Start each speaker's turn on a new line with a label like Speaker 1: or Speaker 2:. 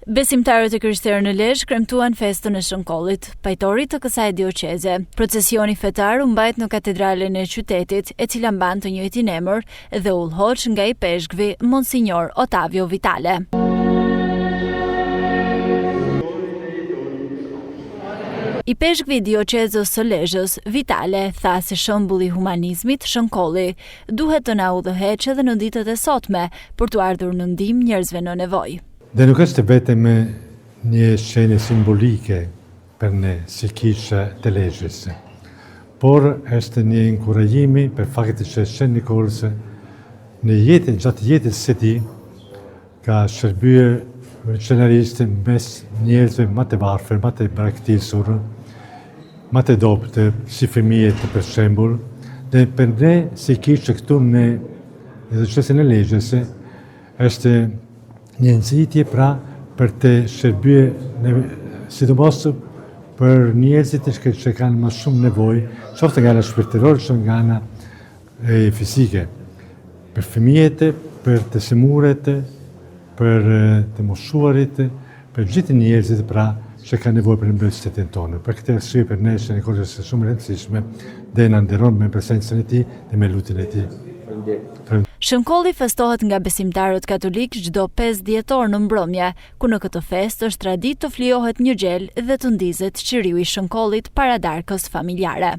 Speaker 1: Besimtarët e Krishterë në Lezhë kremtuan festën e Shënkollit, pajtori të kësaj dioqeze. Procesioni fetar u mbajt në katedralen e qytetit, e cila mban të njëjtin emër dhe u udhëhoq nga i peshkvi Monsignor Ottavio Vitale. I peshkvi i dioqezës së Lezhës, Vitale, tha se shembulli i humanizmit, Shënkolli, duhet të na udhëheqë edhe në ditët e sotme për të ardhur në ndihmë njerëzve në nevojë.
Speaker 2: Dhe nuk është vetëm një shenjë simbolike për ne si Kisha të Lezhës, por është një inkurajimi për faktin që Shën Nikolës gjatë jetës së tij ka shërbyer veçanërisht mes njerëzve më të varfër, më të braktisur, më të dobët, si fëmijët për shembull, dhe për ne si Kishë këtu në diocezën e Lezhës është një nxitje pra për të shërbyer sidomos për njerëzit që kanë më shumë nevojë, qoftë nga ana shpirtërore, qoftë nga ana fizike, për fëmijët, për të sigurët, për të moshuarit, për gjithë njerëzit pra që kanë nevojë për mbështetjen tonë. Për këtë arsye për ne Shën Nikolës është shumë e rëndësishme dhe na nderon me prezencën e tij dhe me lutjen e tij.
Speaker 1: Shënkolli festohet nga besimtarët katolik çdo 5 dhjetor në mbrëmje, ku në këtë festë është traditë të flijohet një gjel dhe të ndizet qiriu i Shënkollit para darkës familjare.